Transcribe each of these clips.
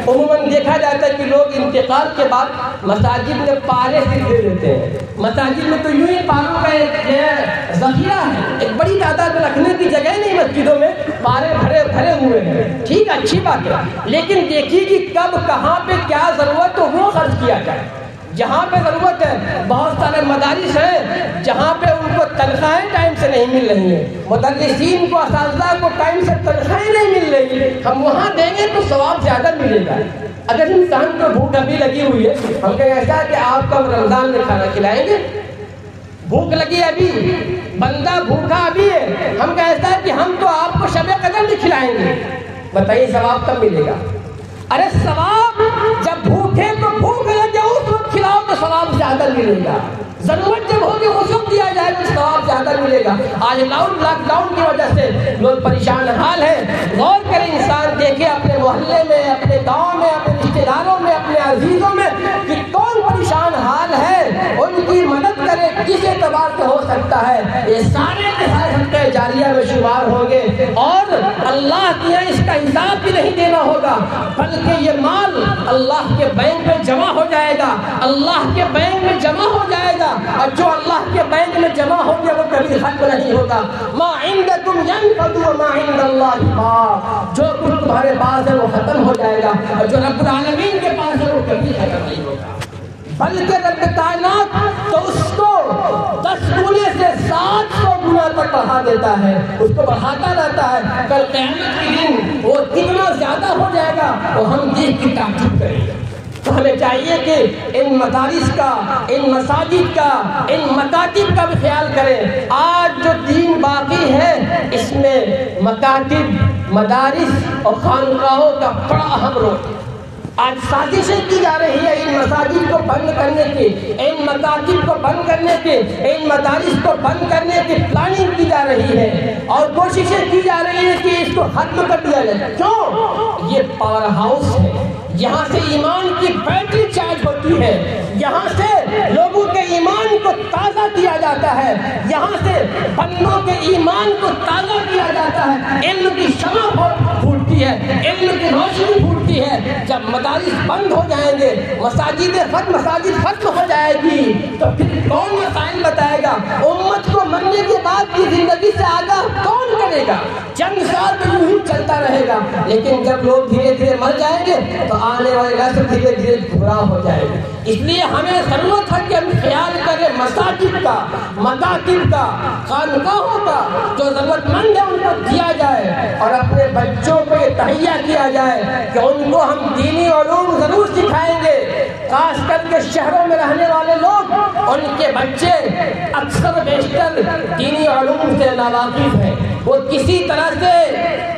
عموماً دیکھا جاتا ہے کہ لوگ انتقال کے بعد مساجد میں پارے دے دیتے ہیں. مساجد میں تو یوں ہی پاروں کا ایک ذخیرہ ہے, ایک بڑی تعداد میں رکھنے کی جگہ نہیں مسجدوں میں, پارے بھرے ہوئے ہیں. ٹھیک, اچھی بات ہے, لیکن دیکھیے کہ کب کہاں پہ کیا ضرورت ہو وہ خرچ کیا جائے. جہاں پہ ضرورت ہے, بہت سارے مدارس ہیں جہاں پہ ان کو تنخواہیں ٹائم سے نہیں مل رہی ہیں, مدرسین کو, اساتذہ کو ٹائم سے تنخواہیں نہیں مل رہی ہیں, ہم وہاں دیں گے تو ثواب زیادہ ملے گا. اگر انسان کو بھوک ابھی لگی ہوئی ہے, ہم کہیں ایسا ہے کہ آپ کو رمضان میں کھانا کھلائیں گے, بھوک لگی ابھی, بندہ بھوکا ابھی ہے, ہم کہیں ایسا ہے کہ ہم تو آپ کو شب قدر بھی کھلائیں گے, بتائیے ثواب کب ملے گا؟ ارے ثواب جب بھوکے تو بھوک لگے اس وقت کھلاؤ تو ثواب زیادہ ملے گا. ضرورت جب ہوگی اس وقت دیا جائے تو ثواب زیادہ ملے گا. آج لاک ڈاؤن کی وجہ سے لوگ پریشان حال ہیں. غور کریں, انسان دیکھے اپنے محلے میں, اپنے گاؤں میں, اپنے رشتے داروں میں, اپنے عزیزوں میں کہ کون پریشان حال ہے, ان کی مدد کرے. کس اعتبار سے ہو سکتا ہے؟ یہ سارے کے سارے صدقہ جاریہ میں شمار ہوں گے, اور اللہ کے یہاں اس کا حساب بھی نہیں دینا ہوگا, بلکہ یہ مال اللہ کے بینک میں جمع ہو جائے گا, اللہ کے بینک میں جمع ہو جائے گا, اور جو اللہ کے بینک میں جمع ہو گیا وہ کبھی ختم نہیں ہوگا. ما عندکم ینفد وما عند اللہ باق, جو کچھ تمہارے پاس ہے وہ ختم ہو جائے گا, اور جو رب العالمین کے پاس ہے وہ کبھی ختم نہیں ہوگا. بلکہ رب کائنات تو اس کو 10 گنے سے 700 گنا تک بڑھا دیتا ہے, اس کو بڑھاتا رہتا ہے. کل قیامت کے دن وہ کتنا زیادہ ہو جائے گا وہ ہم دیکھ کے تعجب کریں گے. تو ہمیں چاہیے کہ ان مدارس کا, ان مساجد کا, ان مکاتب کا بھی خیال کریں. آج جو دین باقی ہے اس میں مکاتب, مدارس اور خانقاہوں کا بڑا اہم رول ہے. آج سازشیں کی جا رہی ہے ان مساجد کو بند کرنے کی, ان مکاتب کو بند کرنے کی, ان مدارس کو بند کرنے کی پلاننگ کی جا رہی ہے, اور کوششیں کی جا رہی ہے کہ اس کو ختم کر دیا جائے. کیوں؟ یہ پاور ہاؤس ہے, یہاں سے ایمان کی بیٹری چارج ہوتی ہے, یہاں سے لوگوں کے ایمان کو تازہ کیا جاتا ہے, یہاں سے بندوں کے ایمان کو تازہ کیا جاتا ہے, علم کی شمع پھوٹتی ہے, علم کی روشنی پھوٹتی ہے. جب مدارس بند ہو جائیں گے, مساجد ختم ہو جائے گی, تو پھر کون مسائل بتائے گا؟ امت کو مرنے کے بعد کی زندگی سے آگاہ کون کرے گا؟ چند سال تو یوں ہی چلتا رہے گا, لیکن جب لوگ دھیرے دھیرے مر جائیں گے تو آنے والے نسل دھیرے دھیرے گمراہ ہو جائے گی. اس لیے ہمیں ضرورت ہے کہ ہم خیال کریں مساجد کا, مکاتب کا, خانقاہوں کا. جو ضرورت مند ہے ان کو دیا جائے, اور اپنے بچوں کو یہ تہیا کیا جائے کہ ان کو ہم دینی علوم ضرور سکھائیں گے. خاص کر کے شہروں میں رہنے والے لوگ, ان کے بچے اکثر بیشتر دینی علوم سے ناواقف ہیں. وہ کسی طرح سے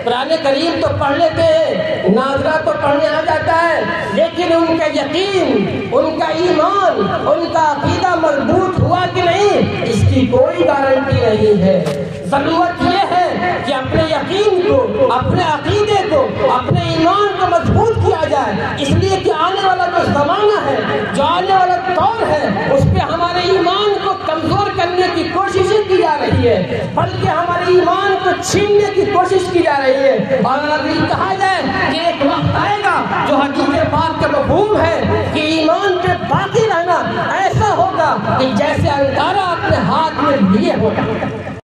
قرآن کریم تو پڑھ لیتے ہیں, ناظرہ تو پڑھنے آ جاتا ہے, لیکن ان کا یقین, ان کا ایمان, ان کا عقیدہ مضبوط ہوا کہ نہیں, اس کی کوئی گارنٹی نہیں ہے. ضرورت یہ ہے کہ اپنے یقین کو, اپنے عقیدے کو, اپنے ایمان کو مضبوط کیا جائے, اس لیے کہ آنے والا جو زمانہ ہے, جو آنے والا دور ہے, اس پہ ہمارے ایمان کو کمزور کرنے کی کوششیں کی جا رہی ہے, بلکہ ہمارے ایمان کو چھیننے کی کوشش کی جا رہی ہے. اور اگر کہا جائے کہ ایک وقت آئے گا جو حدیث پاک کا مفہوم ہے کہ ایمان پہ باقی رہنا ایسا ہوگا کہ جیسے انگارہ اپنے ہاتھ میں لیے ہوگا.